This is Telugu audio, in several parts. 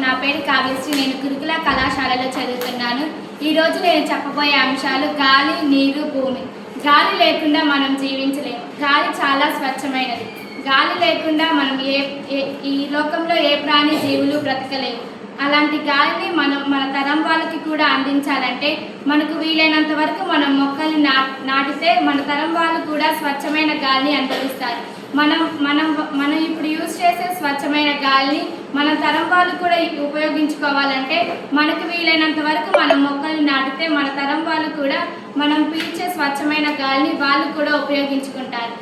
నా పేరు కావ్యశ్రీ. నేను గురుకుల కళాశాలలో చదువుతున్నాను. ఈరోజు నేను చెప్పబోయే అంశాలు గాలి, నీరు, భూమి. గాలి లేకుండా మనం జీవించలేము. గాలి చాలా స్వచ్ఛమైనది. గాలి లేకుండా మనం ఈ లోకంలో ఏ ప్రాణి జీవులు బ్రతకలేవు. అలాంటి గాలిని మన తరం వాళ్ళకి కూడా అందించాలంటే మనకు వీలైనంత వరకు మనం మొక్కల్ని నాటితే మన తరం వాళ్ళు కూడా స్వచ్ఛమైన గాలిని అనుభవిస్తారు. మనం ఇప్పుడు యూజ్ చేసే స్వచ్ఛమైన గాలిని మన తరం వాళ్ళు కూడా ఉపయోగించుకోవాలంటే మనకు వీలైనంత వరకు మనం మొక్కల్ని నాటితే మన తరం వాళ్ళు కూడా మనం పీల్చే స్వచ్ఛమైన గాలిని వాళ్ళు కూడా ఉపయోగించుకుంటారు.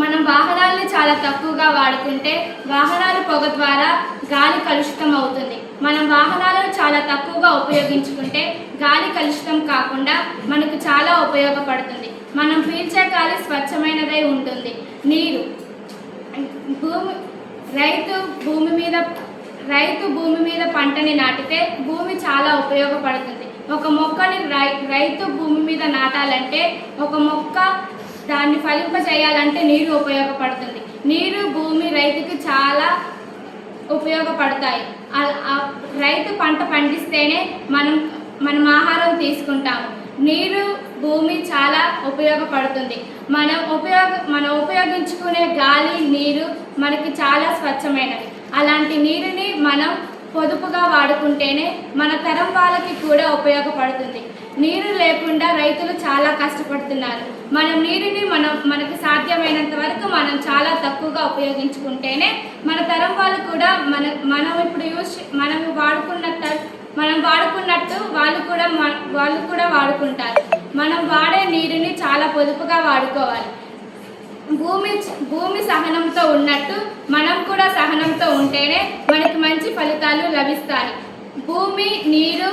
మనం వాహనాలను చాలా తక్కువగా వాడుకుంటే వాహనాల పొగ ద్వారా గాలి కలుషితం అవుతుంది. మనం వాహనాలను చాలా తక్కువగా ఉపయోగించుకుంటే గాలి కలుషితం కాకుండా మనకు చాలా ఉపయోగపడుతుంది. మనం పీల్చే గాలి స్వచ్ఛమైనదై ఉంటుంది. నీరు, రైతు భూమి మీద పంటని నాటితే భూమి చాలా ఉపయోగపడుతుంది. ఒక మొక్కని రైతు భూమి మీద నాటాలంటే ఒక మొక్క దాన్ని ఫలింపజేయాలంటే నీరు ఉపయోగపడుతుంది. నీరు, భూమి రైతుకు చాలా ఉపయోగపడతాయి. రైతు పంట పండిస్తేనే మనం ఆహారం తీసుకుంటాము. నీరు, భూమి చాలా ఉపయోగపడుతుంది. మనం ఉపయోగించుకునే గాలి, నీరు మనకి చాలా స్వచ్ఛమైనవి. అలాంటి నీరుని మనం పొదుపుగా వాడుకుంటేనే మన తరం వాళ్ళకి కూడా ఉపయోగపడుతుంది. నీరు లేకుండా రైతులు చాలా కష్టపడుతున్నారు. మనం నీరుని మనకు సాధ్యమైనంత వరకు మనం చాలా తక్కువగా ఉపయోగించుకుంటేనే మన తరం వాళ్ళు కూడా మనం వాడుకున్నట్టు వాళ్ళు కూడా వాడుకుంటారు. మనం వాడే నీరుని చాలా పొదుపుగా వాడుకోవాలి. భూమి సహనంతో ఉన్నట్టు మనం కూడా సహనంతో ఉంటేనే మనకి మంచి ఫలితాలు లభిస్తాయి. భూమి, నీరు,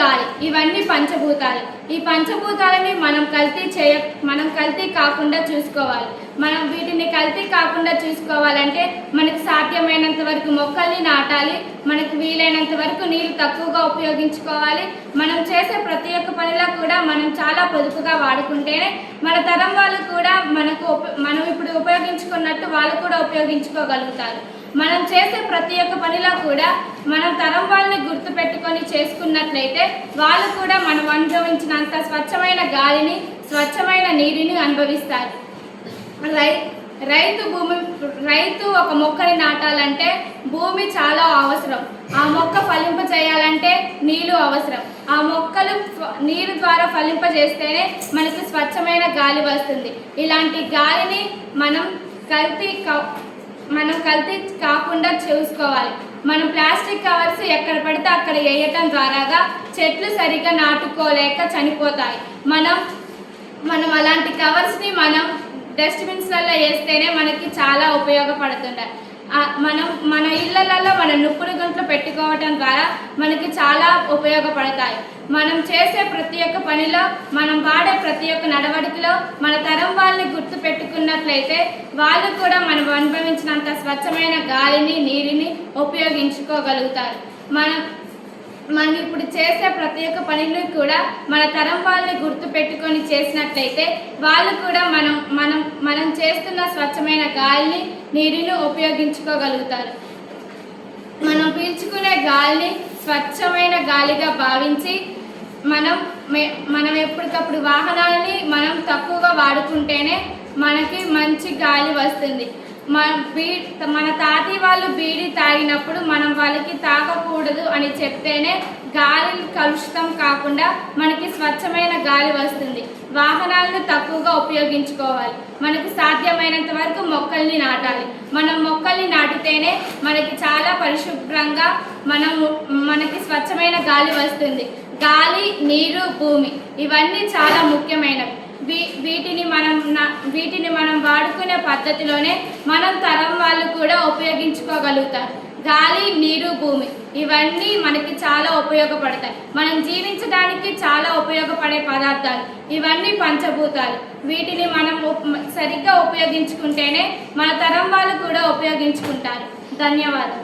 గాలి ఇవన్నీ పంచభూతాలు. ఈ పంచభూతాలని మనం కల్తీ కాకుండా చూసుకోవాలి. మనం వీటిని కల్తీ కాకుండా చూసుకోవాలంటే మనకు సాధ్యమైనంత వరకు మొక్కల్ని నాటాలి. మనకు వీలైనంత వరకు నీరు తక్కువగా ఉపయోగించుకోవాలి. మనం చేసే ప్రతి ఒక్క పనిలో కూడా మనం చాలా పొదుపుగా వాడుకుంటేనే మన తరం వాళ్ళు కూడా మనం ఇప్పుడు ఉపయోగించుకున్నట్టు వాళ్ళు కూడా ఉపయోగించుకోగలుగుతారు. మనం చేసే ప్రతి ఒక్క పనిలో కూడా మనం తరం వాళ్ళని గుర్తుపెట్టుకొని చేసుకున్నట్లయితే వాళ్ళు కూడా మనం అనుభవించినంత స్వచ్ఛమైన గాలిని, స్వచ్ఛమైన నీరుని అనుభవిస్తారు. రైతు ఒక మొక్కని నాటాలంటే భూమి చాలా అవసరం. ఆ మొక్క ఫలింపజేయాలంటే నీళ్లు అవసరం. ఆ మొక్కలు నీరు ద్వారా ఫలింపజేస్తేనే మనకు స్వచ్ఛమైన గాలి వస్తుంది. ఇలాంటి గాలిని మనం కల్తీ కాకుండా చూసుకోవాలి. మనం ప్లాస్టిక్ కవర్స్ ఎక్కడ పడితే అక్కడ వేయటం ద్వారాగా చెట్లు సరిగ్గా నాటుకోలేక చనిపోతాయి. మనం అలాంటి కవర్స్ని మనం డస్ట్బిన్స్లలో వేస్తేనే మనకి చాలా ఉపయోగపడుతుంటాయి. మన ఇళ్లలో మన నుప్పులు గుంట్లు పెట్టుకోవటం ద్వారా మనకి చాలా ఉపయోగపడతాయి. మనం చేసే ప్రతి ఒక్క పనిలో, మనం వాడే ప్రతి ఒక్క నడవడికలో మన తరం వాళ్ళని గుర్తు పెట్టుకున్నట్లయితే వాళ్ళు కూడా మనం అనుభవించినంత స్వచ్ఛమైన గాలిని, నీరుని ఉపయోగించుకోగలుగుతారు. మనం ఇప్పుడు చేసే ప్రతి ఒక్క పనిని కూడా మన తరం వాళ్ళని గుర్తు పెట్టుకొని చేసినట్లయితే వాళ్ళు కూడా మనం చేస్తున్న స్వచ్ఛమైన గాలిని, నీరుని ఉపయోగించుకోగలుగుతారు. మనం పీల్చుకునే గాలిని స్వచ్ఛమైన గాలిగా భావించి మనం ఎప్పటికప్పుడు వాహనాలని మనం తక్కువగా వాడుకుంటేనే మనకి మంచి గాలి వస్తుంది. మన తాతయ్య వాళ్ళు బీడీ తాగినప్పుడు మనం వాళ్ళకి తాగకూడదు అని చెప్తేనే గాలి కలుషితం కాకుండా మనకి స్వచ్ఛమైన గాలి వస్తుంది. వాహనాలను తక్కువగా ఉపయోగించుకోవాలి. మనకు సాధ్యమైనంత వరకు మొక్కల్ని నాటాలి. మనం మొక్కల్ని నాటితేనే మనకి చాలా పరిశుభ్రంగా మనకి స్వచ్ఛమైన గాలి వస్తుంది. గాలి, నీరు, భూమి ఇవన్నీ చాలా ముఖ్యమైనవి. వీటిని మనం వాడుకునే పద్ధతిలోనే మనం తరం వాళ్ళు కూడా ఉపయోగించుకోగలుగుతారు. గాలి, నీరు, భూమి ఇవన్నీ మనకి చాలా ఉపయోగపడతాయి. మనం జీవించడానికి చాలా ఉపయోగపడే పదార్థాలు. ఇవన్నీ పంచభూతాలు. వీటిని మనం సరిగ్గా ఉపయోగించుకుంటేనే మన తరం వాళ్ళు కూడా ఉపయోగించుకుంటారు. ధన్యవాదాలు.